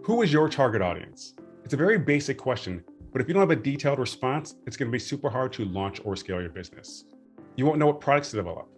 Who is your target audience? It's a very basic question, but if you don't have a detailed response, it's going to be super hard to launch or scale your business. You won't know what products to develop,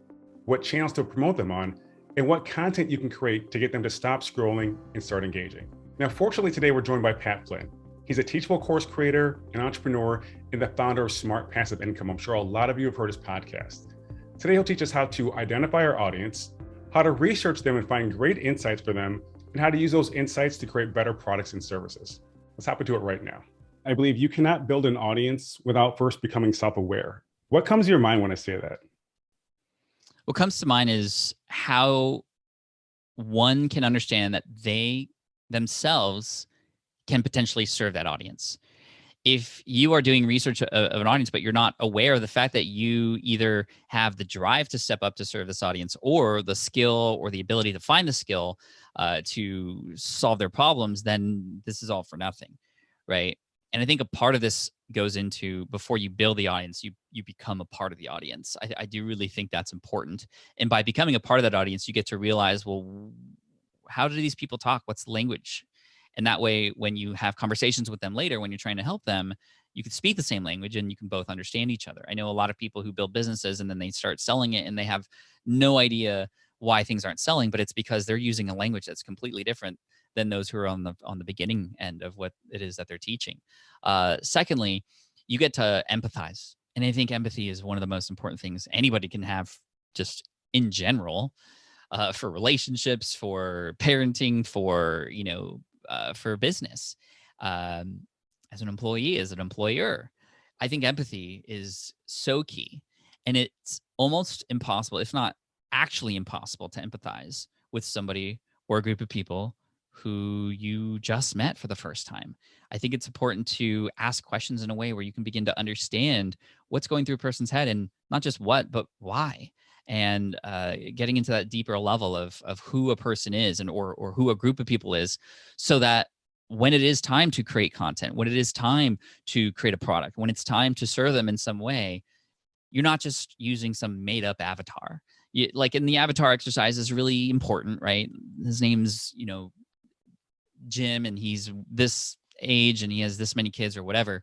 what channels to promote them on, and what content you can create to get them to stop scrolling and start engaging. Now, fortunately, today we're joined by Pat Flynn. He's a teachable course creator, an entrepreneur, and the founder of Smart Passive Income. I'm sure a lot of you have heard his podcast. Today, he'll teach us how to identify our audience, how to research them and find great insights for them, and how to use those insights to create better products and services. Let's hop into it right now. I believe you cannot build an audience without first becoming self-aware. What comes to your mind when I say that? What comes to mind is how one can understand that they themselves can potentially serve that audience. If you are doing research of an audience, but you're not aware of the fact that you either have the drive to step up to serve this audience or the skill or the ability to find the skill to solve their problems, then this is all for nothing, right? And I think a part of this goes into before you build the audience, you become a part of the audience. I do really think that's important. And by becoming a part of that audience, you get to realize, well, how do these people talk? What's the language? And that way, when you have conversations with them later, when you're trying to help them, you can speak the same language and you can both understand each other. I know a lot of people who build businesses and then they start selling it and they have no idea why things aren't selling, but it's because they're using a language that's completely different than those who are on the beginning end of what it is that they're teaching. Secondly, you get to empathize. And I think empathy is one of the most important things anybody can have just in general, for relationships, for parenting, for business, as an employee, as an employer. I think empathy is so key. And it's almost impossible, if not actually impossible, to empathize with somebody or a group of people who you just met for the first time. I think it's important to ask questions in a way where you can begin to understand what's going through a person's head, and not just what, but why. And getting into that deeper level of who a person is and or who a group of people is, so that when it is time to create content, when it is time to create a product, when it's time to serve them in some way, you're not just using some made up avatar. Like in the avatar exercise is really important, right? His name's, Jim, and he's this age and he has this many kids or whatever.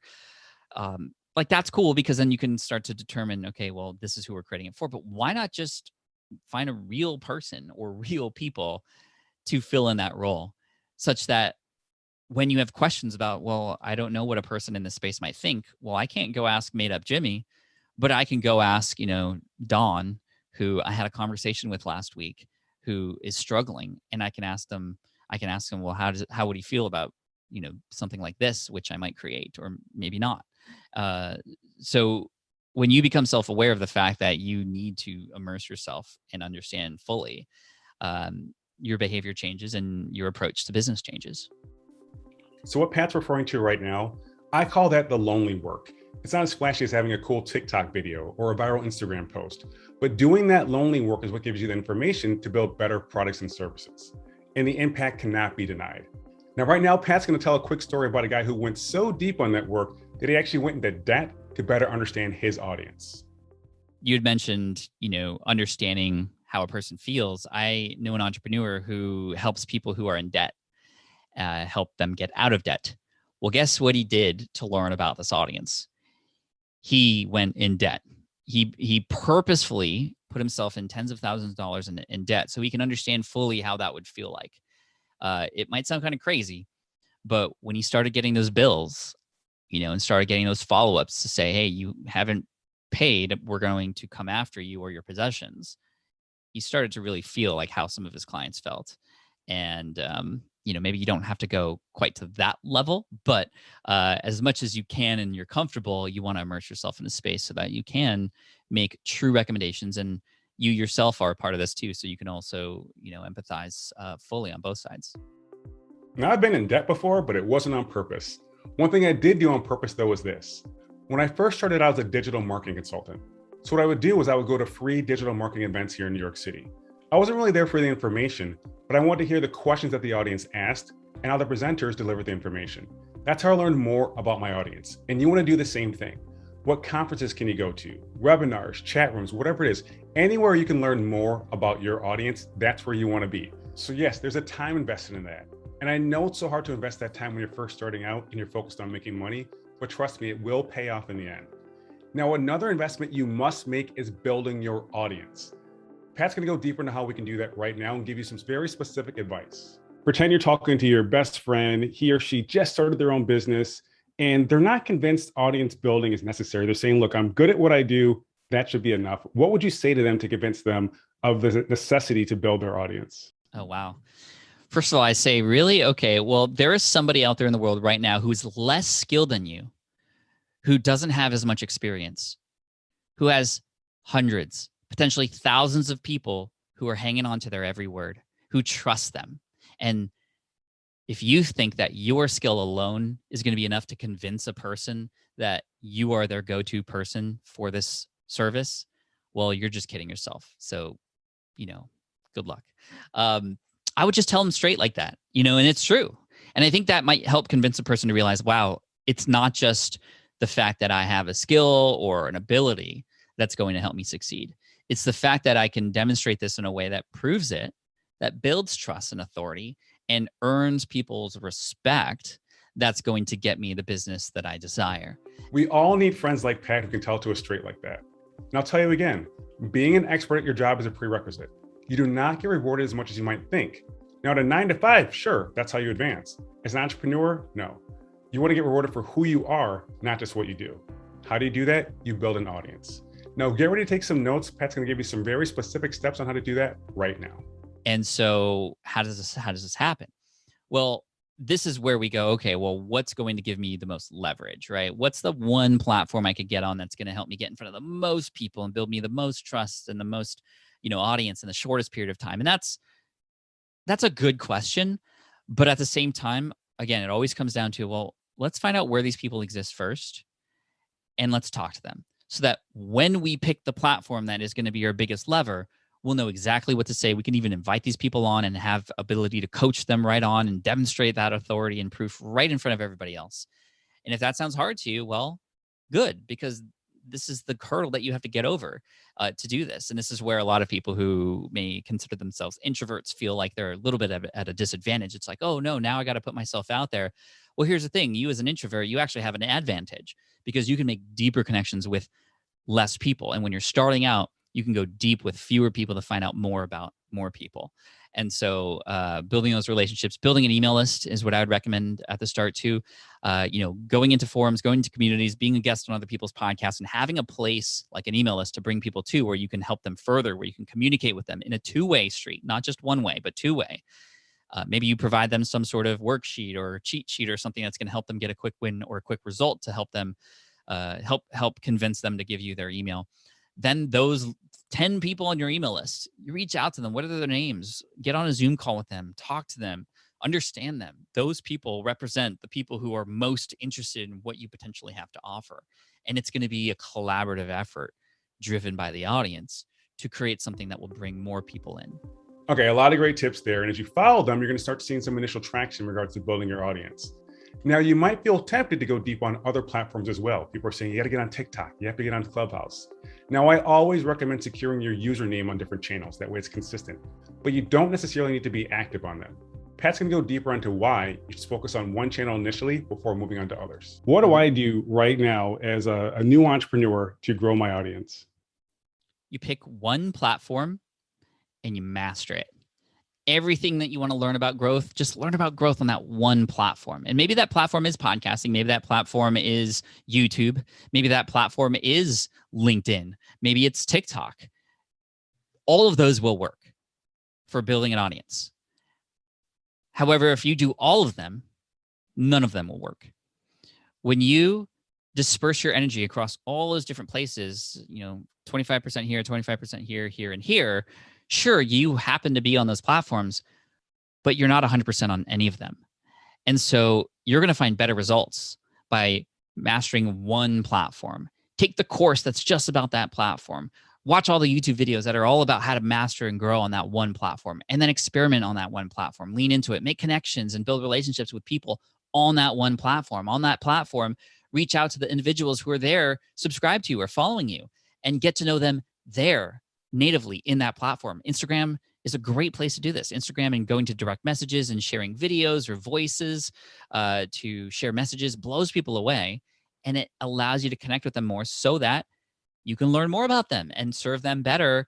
Like that's cool, because then you can start to determine, okay, well, this is who we're creating it for. But why not just find a real person or real people to fill in that role, such that when you have questions about, well, I don't know what a person in this space might think. Well, I can't go ask made up Jimmy, but I can go ask, Dawn, who I had a conversation with last week, who is struggling, and I can ask them, well, how would he feel about, something like this, which I might create, or maybe not. So when you become self-aware of the fact that you need to immerse yourself and understand fully, your behavior changes and your approach to business changes. So what Pat's referring to right now, I call that the lonely work. It's not as flashy as having a cool TikTok video or a viral Instagram post, but doing that lonely work is what gives you the information to build better products and services. And the impact cannot be denied. Now, right now, Pat's going to tell a quick story about a guy who went so deep on that work that he actually went into debt to better understand his audience. You had mentioned, understanding how a person feels. I know an entrepreneur who helps people who are in debt, help them get out of debt. Well, guess what he did to learn about this audience? He went in debt. He purposefully put himself in tens of thousands of dollars in debt so he can understand fully how that would feel like. It might sound kind of crazy, but when he started getting those bills, and started getting those follow-ups to say, hey, you haven't paid, we're going to come after you or your possessions, he started to really feel like how some of his clients felt. And, maybe you don't have to go quite to that level, but as much as you can and you're comfortable, you want to immerse yourself in a space so that you can make true recommendations. And you yourself are a part of this too. So you can also, empathize fully on both sides. Now, I've been in debt before, but it wasn't on purpose. One thing I did do on purpose, though, was this. When I first started out as a digital marketing consultant, so what I would do was I would go to free digital marketing events here in New York City. I wasn't really there for the information, but I wanted to hear the questions that the audience asked and how the presenters delivered the information. That's how I learned more about my audience. And you want to do the same thing. What conferences can you go to? Webinars, chat rooms, whatever it is. Anywhere you can learn more about your audience, that's where you want to be. So yes, there's a time invested in that. And I know it's so hard to invest that time when you're first starting out and you're focused on making money, but trust me, it will pay off in the end. Now, another investment you must make is building your audience. Pat's gonna go deeper into how we can do that right now and give you some very specific advice. Pretend you're talking to your best friend, he or she just started their own business, and they're not convinced audience building is necessary. They're saying, look, I'm good at what I do, that should be enough. What would you say to them to convince them of the necessity to build their audience? Oh, wow. First of all, I say, really? Okay, well, there is somebody out there in the world right now who's less skilled than you, who doesn't have as much experience, who has hundreds, potentially thousands of people who are hanging on to their every word, who trust them. And if you think that your skill alone is going to be enough to convince a person that you are their go-to person for this service, well, you're just kidding yourself. So, good luck. I would just tell them straight like that, and it's true. And I think that might help convince a person to realize, wow, it's not just the fact that I have a skill or an ability that's going to help me succeed. It's the fact that I can demonstrate this in a way that proves it, that builds trust and authority, and earns people's respect. That's going to get me the business that I desire. We all need friends like Pat who can tell to us straight like that. And I'll tell you again, being an expert at your job is a prerequisite. You do not get rewarded as much as you might think. Now, at a 9 to 5, sure, that's how you advance. As an entrepreneur, no. You want to get rewarded for who you are, not just what you do. How do you do that? You build an audience. Now, get ready to take some notes. Pat's going to give you some very specific steps on how to do that right now. And so how does this happen? Well, this is where we go, okay, well, what's going to give me the most leverage, right? What's the one platform I could get on that's going to help me get in front of the most people and build me the most trust and the most, audience in the shortest period of time? And that's a good question. But at the same time, again, it always comes down to, well, let's find out where these people exist first and let's talk to them so that when we pick the platform that is going to be our biggest lever, we'll know exactly what to say. We can even invite these people on and have ability to coach them right on and demonstrate that authority and proof right in front of everybody else. And if that sounds hard to you, well, good, because this is the hurdle that you have to get over to do this. And this is where a lot of people who may consider themselves introverts feel like they're a little bit at a disadvantage. It's like, oh no, now I got to put myself out there. Well, here's the thing. You as an introvert, you actually have an advantage because you can make deeper connections with less people. And when you're starting out, you can go deep with fewer people to find out more about more people. And so building those relationships, building an email list is what I would recommend at the start too. Going into forums, going into communities, being a guest on other people's podcasts, and having a place like an email list to bring people to where you can help them further, where you can communicate with them in a two-way street, not just one way, but two-way. Maybe you provide them some sort of worksheet or cheat sheet or something that's going to help them get a quick win or a quick result to help them help convince them to give you their email. Then those 10 people on your email list, you reach out to them. What are their names? Get on a Zoom call with them. Talk to them. Understand them. Those people represent the people who are most interested in what you potentially have to offer. And it's going to be a collaborative effort driven by the audience to create something that will bring more people in. Okay, a lot of great tips there. And as you follow them, you're going to start seeing some initial traction in regards to building your audience. Now, you might feel tempted to go deep on other platforms as well. People are saying you got to get on TikTok, you have to get on Clubhouse. Now, I always recommend securing your username on different channels. That way it's consistent, but you don't necessarily need to be active on them. Pat's going to go deeper into why you should focus on one channel initially before moving on to others. What do I do right now as a new entrepreneur to grow my audience? You pick one platform and you master it. Everything that you want to learn about growth, just learn about growth on that one platform. And maybe that platform is podcasting. Maybe that platform is YouTube. Maybe that platform is LinkedIn. Maybe it's TikTok. All of those will work for building an audience. However, if you do all of them, none of them will work. When you disperse your energy across all those different places, 25% here, 25% here, here, and here, sure, you happen to be on those platforms, but you're not 100% on any of them. And so you're going to find better results by mastering one platform. Take the course that's just about that platform. Watch all the YouTube videos that are all about how to master and grow on that one platform, and then experiment on that one platform. Lean into it, make connections, and build relationships with people on that one platform. On that platform, reach out to the individuals who are there, subscribe to you or following you, and get to know them there natively in that platform. Instagram is a great place to do this. Instagram and going to direct messages and sharing videos or voices to share messages blows people away. And it allows you to connect with them more so that you can learn more about them and serve them better,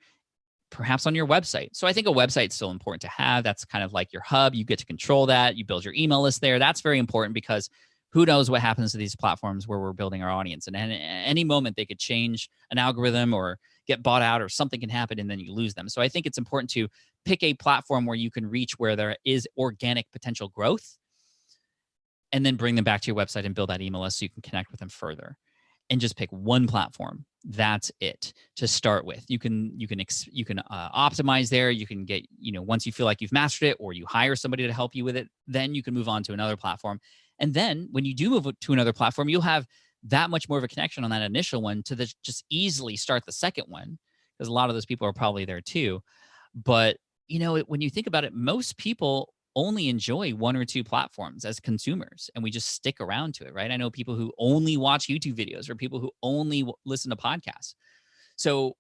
perhaps on your website. So I think a website is still important to have. That's kind of like your hub. You get to control that. You build your email list there. That's very important because who knows what happens to these platforms where we're building our audience. And at any moment, they could change an algorithm or get bought out or something can happen and then you lose them. So I think it's important to pick a platform where you can reach where there is organic potential growth and then bring them back to your website and build that email list so you can connect with them further. And just pick one platform. That's it to start with. You can optimize there. You can get, once you feel like you've mastered it or you hire somebody to help you with it, then you can move on to another platform. And then when you do move to another platform, you'll have that much more of a connection on that initial one to just easily start the second one, because a lot of those people are probably there too. But, when you think about it, most people only enjoy one or two platforms as consumers, and we just stick around to it, right? I know people who only watch YouTube videos or people who only listen to podcasts. So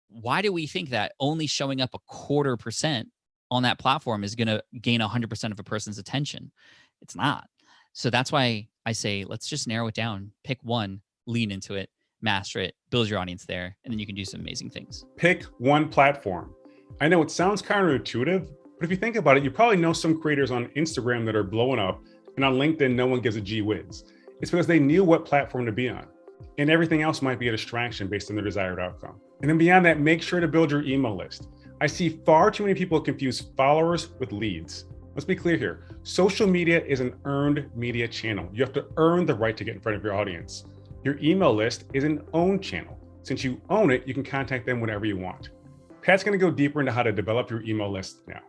why do we think that only showing up 0.25% on that platform is going to gain 100% of a person's attention? It's not. So that's why I say, let's just narrow it down, pick one, lean into it, master it, build your audience there, and then you can do some amazing things. Pick one platform. I know it sounds counterintuitive, but if you think about it, you probably know some creators on Instagram that are blowing up, and on LinkedIn, no one gives a gee whiz. It's because they knew what platform to be on, and everything else might be a distraction based on their desired outcome. And then beyond that, make sure to build your email list. I see far too many people confuse followers with leads. Let's be clear here. Social media is an earned media channel. You have to earn the right to get in front of your audience. Your email list is an owned channel. Since you own it, you can contact them whenever you want. Pat's going to go deeper into how to develop your email list now.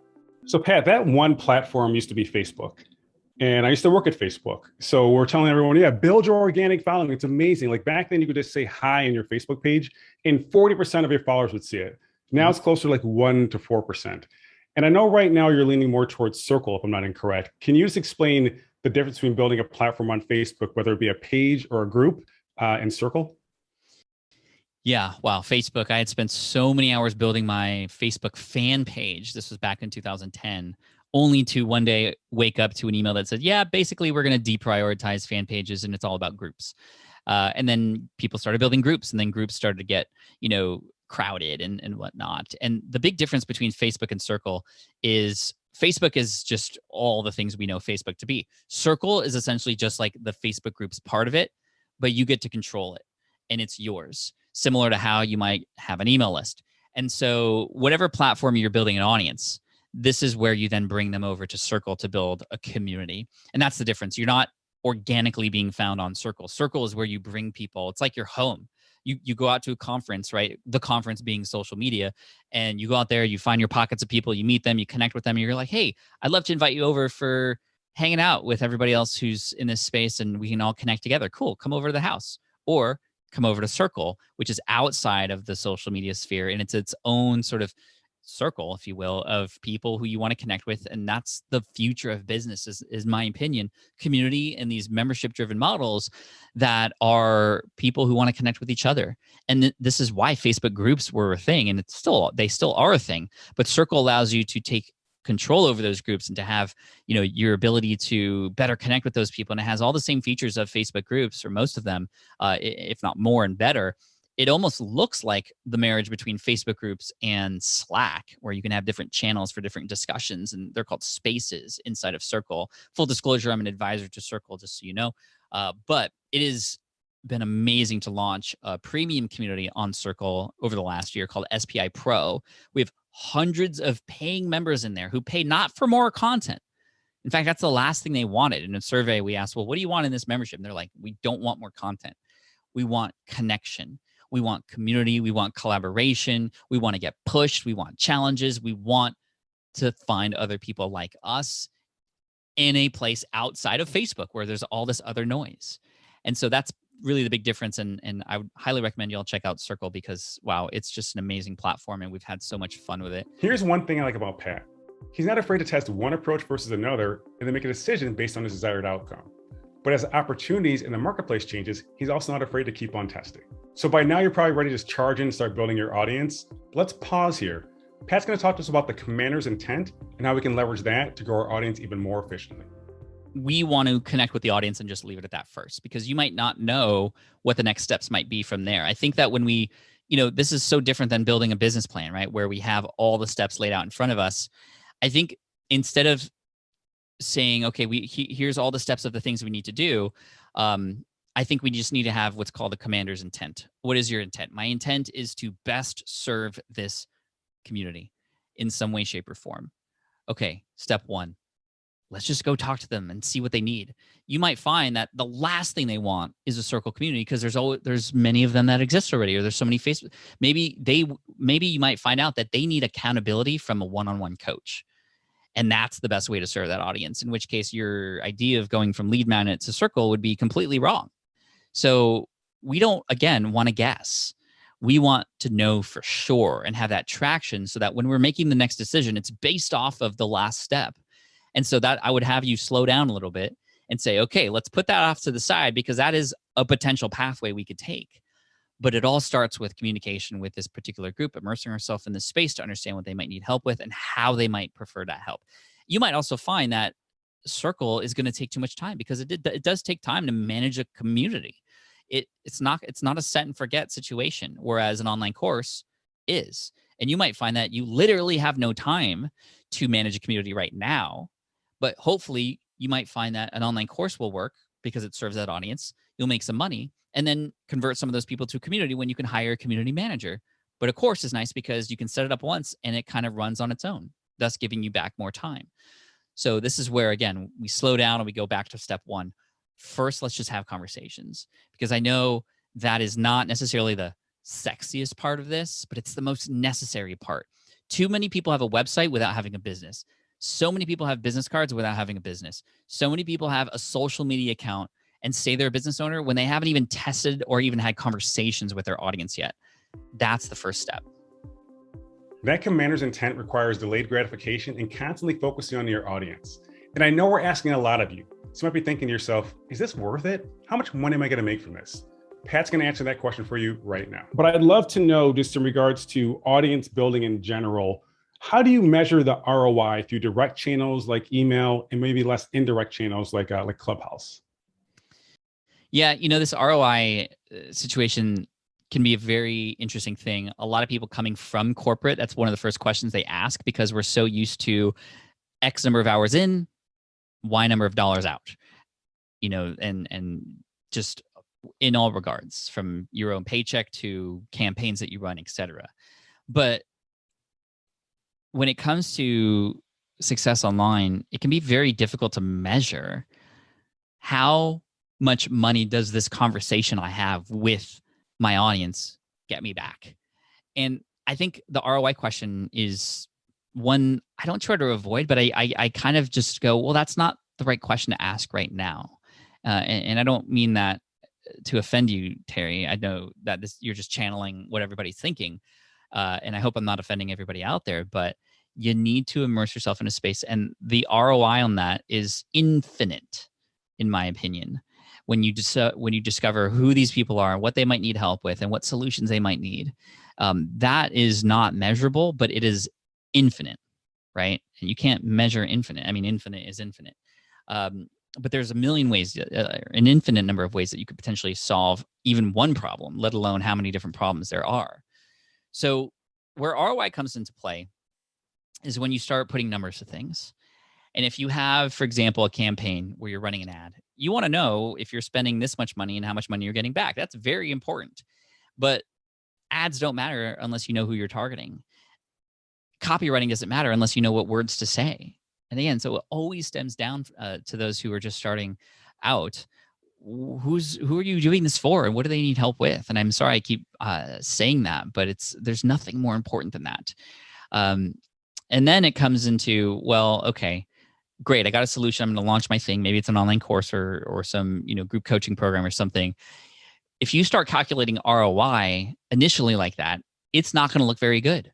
So Pat, that one platform used to be Facebook. And I used to work at Facebook. So we're telling everyone, yeah, build your organic following. It's amazing. Like back then you could just say hi in your Facebook page and 40% of your followers would see it. Now it's closer to like 1 to 4%. And I know right now you're leaning more towards Circle, if I'm not incorrect. Can you just explain the difference between building a platform on Facebook, whether it be a page or a group, and Circle? Yeah, wow, Facebook. I had spent so many hours building my Facebook fan page. This was back in 2010, only to one day wake up to an email that said, yeah, basically we're going to deprioritize fan pages and it's all about groups. And then people started building groups, and then groups started to get, crowded and whatnot. And the big difference between Facebook and Circle is Facebook is just all the things we know Facebook to be. Circle is essentially just like the Facebook groups part of it, but you get to control it and it's yours, similar to how you might have an email list. And so whatever platform you're building an audience, this is where you then bring them over to Circle to build a community. And that's the difference. You're not organically being found on Circle. Circle is where you bring people. It's like your home. You go out to a conference, right? The conference being social media, and you go out there, you find your pockets of people, you meet them, you connect with them, and you're like, hey, I'd love to invite you over for hanging out with everybody else who's in this space and we can all connect together. Cool, come over to the house. Or come over to Circle, which is outside of the social media sphere, and it's its own sort of circle, if you will, of people who you want to connect with. And that's the future of business, is my opinion. Community and these membership-driven models that are people who want to connect with each other. And this is why Facebook groups were a thing, and they still are a thing. But Circle allows you to take control over those groups and to have, your ability to better connect with those people. And it has all the same features of Facebook groups, or most of them, if not more and better. It almost looks like the marriage between Facebook groups and Slack, where you can have different channels for different discussions, and they're called spaces inside of Circle. Full disclosure, I'm an advisor to Circle, just so you know. But it has been amazing to launch a premium community on Circle over the last year called SPI Pro. We have hundreds of paying members in there who pay not for more content. In fact, that's the last thing they wanted. In a survey, we asked, well, what do you want in this membership? And they're like, we don't want more content. We want connection. We want community. We want collaboration. We want to get pushed. We want challenges. We want to find other people like us in a place outside of Facebook where there's all this other noise. And so that's really the big difference. And I would highly recommend you all check out Circle because, wow, it's just an amazing platform and we've had so much fun with it. Here's one thing I like about Pat. He's not afraid to test one approach versus another and then make a decision based on his desired outcome. But as opportunities in the marketplace changes, he's also not afraid to keep on testing. So by now, you're probably ready to just charge in and start building your audience. Let's pause here. Pat's going to talk to us about the commander's intent and how we can leverage that to grow our audience even more efficiently. We want to connect with the audience and just leave it at that first, because you might not know what the next steps might be from there. I think that when we, this is so different than building a business plan, right? Where we have all the steps laid out in front of us. I think instead of saying, okay, here's all the steps of the things we need to do, I think we just need to have what's called a commander's intent. What is your intent? My intent is to best serve this community in some way, shape, or form. Okay, step one. Let's just go talk to them and see what they need. You might find that the last thing they want is a circle community, because there's many of them that exist already, or there's so many Facebook. Maybe you might find out that they need accountability from a one-on-one coach. And that's the best way to serve that audience, in which case your idea of going from lead magnet to circle would be completely wrong. So we don't, again, want to guess. We want to know for sure and have that traction, so that when we're making the next decision, it's based off of the last step. And so that I would have you slow down a little bit and say, okay, let's put that off to the side, because that is a potential pathway we could take. But it all starts with communication with this particular group, immersing ourselves in this space to understand what they might need help with and how they might prefer that help. You might also find that circle is going to take too much time, because it does take time to manage a community. It's not a set and forget situation, whereas an online course is. And you might find that you literally have no time to manage a community right now, but hopefully you might find that an online course will work because it serves that audience. You'll make some money and then convert some of those people to a community when you can hire a community manager. But a course is nice because you can set it up once and it kind of runs on its own, thus giving you back more time. So this is where, again, we slow down and we go back to step one. First, let's just have conversations, because I know that is not necessarily the sexiest part of this, but it's the most necessary part. Too many people have a website without having a business. So many people have business cards without having a business. So many people have a social media account and say they're a business owner when they haven't even tested or even had conversations with their audience yet. That's the first step. That commander's intent requires delayed gratification and constantly focusing on your audience. And I know we're asking a lot of you. So you might be thinking to yourself, is this worth it? How much money am I going to make from this? Pat's going to answer that question for you right now. But I'd love to know, just in regards to audience building in general, how do you measure the ROI through direct channels like email and maybe less indirect channels like Clubhouse? Yeah, this ROI situation can be a very interesting thing. A lot of people coming from corporate, that's one of the first questions they ask, because we're so used to X number of hours in, Y number of dollars out, and just in all regards, from your own paycheck to campaigns that you run, etc. But when it comes to success online, it can be very difficult to measure how much money does this conversation I have with my audience get me back. And I think the ROI question is one I don't try to avoid, but I kind of just go, well, that's not the right question to ask right now. And I don't mean that to offend you, Terry. I know that you're just channeling what everybody's thinking. And I hope I'm not offending everybody out there, but you need to immerse yourself in a space. And the ROI on that is infinite, in my opinion. When you discover who these people are, what they might need help with, and what solutions they might need, that is not measurable, but it is infinite, right? And you can't measure infinite. I mean, infinite is infinite. But there's a million ways, an infinite number of ways that you could potentially solve even one problem, let alone how many different problems there are. So where ROI comes into play is when you start putting numbers to things. And if you have, for example, a campaign where you're running an ad, you want to know if you're spending this much money and how much money you're getting back. That's very important. But ads don't matter unless you know who you're targeting. Copywriting doesn't matter unless you know what words to say. And again, so it always stems down to those who are just starting out. Who are you doing this for, and what do they need help with? And I'm sorry I keep saying that, but there's nothing more important than that. And then it comes into, well, okay, great, I got a solution. I'm going to launch my thing. Maybe it's an online course or some group coaching program or something. If you start calculating ROI initially like that, it's not going to look very good.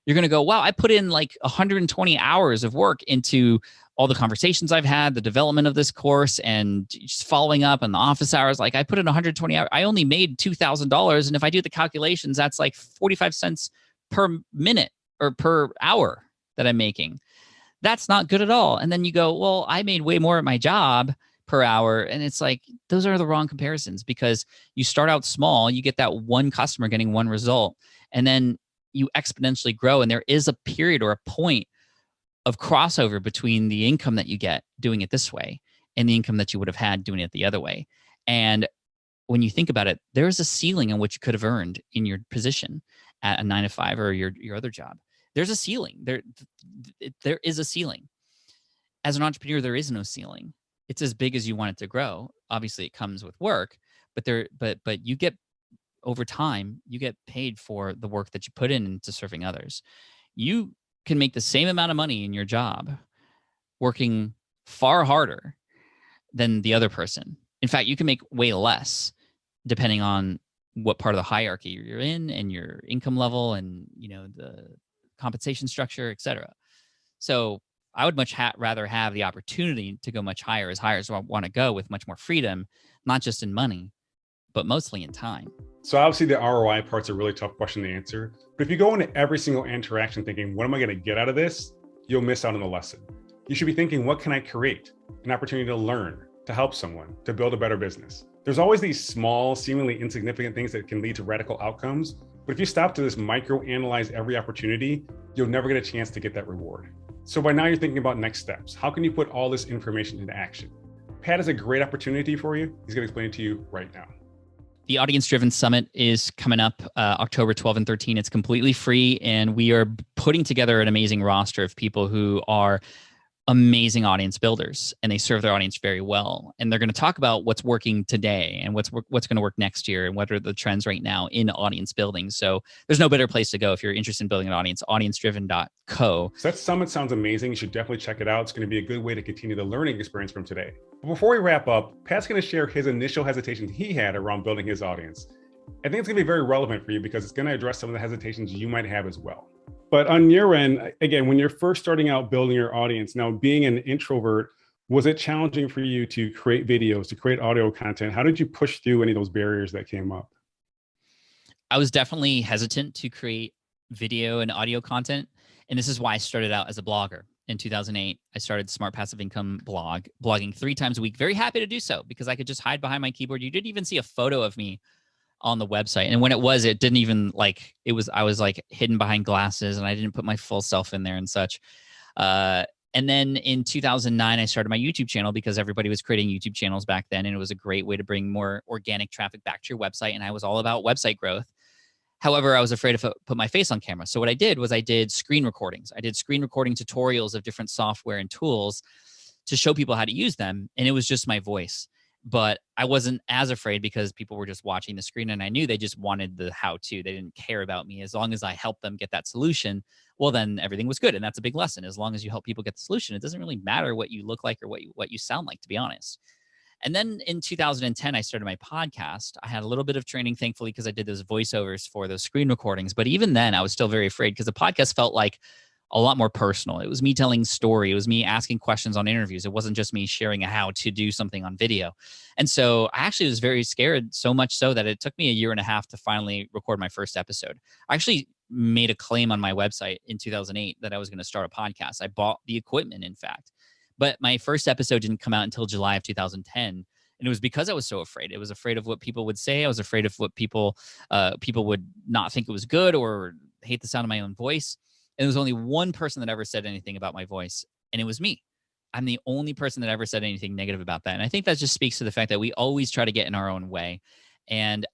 You're going to go, wow, I put in like 120 hours of work into all the conversations I've had, the development of this course, and just following up on the office hours. Like I put in 120 hours. I only made $2,000. And if I do the calculations, that's like 45 cents per minute or per hour that I'm making. That's not good at all. And then you go, well, I made way more at my job per hour. And it's like, those are the wrong comparisons, because you start out small, you get that one customer getting one result, and then you exponentially grow. And there is a period or a point of crossover between the income that you get doing it this way and the income that you would have had doing it the other way. And when you think about it, there's a ceiling on what you could have earned in your position at a 9 to 5 or your other job. There's a ceiling. There is a ceiling. As an entrepreneur, there is no ceiling. It's as big as you want it to grow. Obviously, it comes with work, but you get, over time, you get paid for the work that you put into serving others. You can make the same amount of money in your job working far harder than the other person. In fact, you can make way less depending on what part of the hierarchy you're in and your income level and, the compensation structure, et cetera. So I would much rather have the opportunity to go much higher as I want to go, with much more freedom, not just in money, but mostly in time. So obviously the ROI part's a really tough question to answer. But if you go into every single interaction thinking, what am I going to get out of this? You'll miss out on the lesson. You should be thinking, what can I create? An opportunity to learn, to help someone, to build a better business. There's always these small, seemingly insignificant things that can lead to radical outcomes. But if you stop to just micro-analyze every opportunity, you'll never get a chance to get that reward. So by now you're thinking about next steps. How can you put all this information into action? Pat has a great opportunity for you. He's going to explain it to you right now. The Audience Driven Summit is coming up October 12 and 13. It's completely free, and we are putting together an amazing roster of people who are amazing audience builders, and they serve their audience very well. And they're going to talk about what's working today and what's going to work next year, and what are the trends right now in audience building. So there's no better place to go if you're interested in building an audience, audience-driven.co. So that summit sounds amazing. You should definitely check it out. It's going to be a good way to continue the learning experience from today. But before we wrap up, Pat's going to share his initial hesitations he had around building his audience. I think it's going to be very relevant for you because it's going to address some of the hesitations you might have as well. But on your end, again, when you're first starting out building your audience, now being an introvert, was it challenging for you to create videos, to create audio content? How did you push through any of those barriers that came up? I was definitely hesitant to create video and audio content. And this is why I started out as a blogger. In 2008, I started Smart Passive Income blogging 3 times a week. Very happy to do so because I could just hide behind my keyboard. You didn't even see a photo of me on the website. And when it didn't even I was like hidden behind glasses, and I didn't put my full self in there and such. And then in 2009, I started my YouTube channel because everybody was creating YouTube channels back then. And it was a great way to bring more organic traffic back to your website. And I was all about website growth. However, I was afraid to put my face on camera. So what I did was I did screen recordings. I did screen recording tutorials of different software and tools to show people how to use them. And it was just my voice. But I wasn't as afraid because people were just watching the screen, and I knew they just wanted the how-to. They didn't care about me. As long as I helped them get that solution, well, then everything was good. And that's a big lesson. As long as you help people get the solution, it doesn't really matter what you look like or what you sound like, to be honest. And then in 2010, I started my podcast. I had a little bit of training, thankfully, because I did those voiceovers for those screen recordings. But even then, I was still very afraid because the podcast felt like a lot more personal. It was me telling story. It was me asking questions on interviews. It wasn't just me sharing how to do something on video. And so I actually was very scared, so much so that it took me 1.5 years to finally record my first episode. I actually made a claim on my website in 2008 that I was going to start a podcast. I bought the equipment, in fact. But my first episode didn't come out until July of 2010. And it was because I was so afraid. I was afraid of what people would say. I was afraid of what people would not think it was good or hate the sound of my own voice. And there was only one person that ever said anything about my voice, and it was me. I'm the only person that ever said anything negative about that. And I think that just speaks to the fact that we always try to get in our own way. And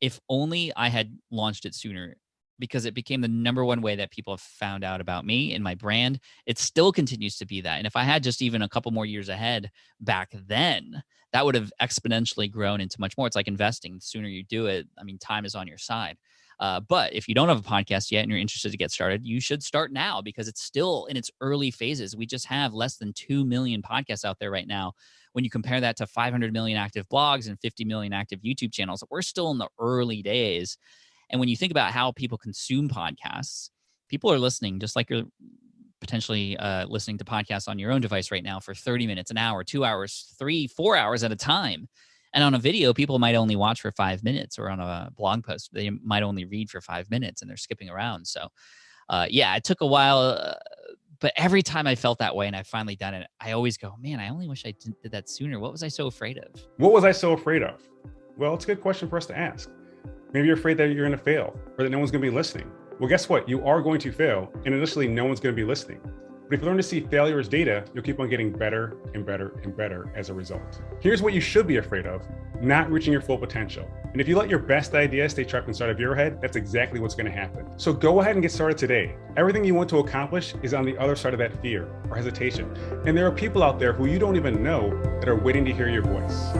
if only I had launched it sooner, because it became the #1 way that people have found out about me and my brand. It still continues to be that. And if I had just even a couple more years ahead back then, that would have exponentially grown into much more. It's like investing. The sooner you do it, I mean, time is on your side. But if you don't have a podcast yet and you're interested to get started, you should start now because it's still in its early phases. We just have less than 2 million podcasts out there right now. When you compare that to 500 million active blogs and 50 million active YouTube channels, we're still in the early days. And when you think about how people consume podcasts, people are listening just like you're potentially listening to podcasts on your own device right now for 30 minutes, an hour, 2 hours, 3, 4 hours at a time. And on a video, people might only watch for 5 minutes, or on a blog post, they might only read for 5 minutes and they're skipping around. So Yeah, it took a while, but every time I felt that way and I finally done it, I always go, man, I only wish I did that sooner. What was I so afraid of? What was I so afraid of? Well, it's a good question for us to ask. Maybe you're afraid that you're going to fail or that no one's going to be listening. Well, guess what? You are going to fail, and initially no one's going to be listening. But if you learn to see failure as data, you'll keep on getting better and better and better as a result. Here's what you should be afraid of: not reaching your full potential. And if you let your best idea stay trapped inside of your head, that's exactly what's going to happen. So go ahead and get started today. Everything you want to accomplish is on the other side of that fear or hesitation. And there are people out there who you don't even know that are waiting to hear your voice.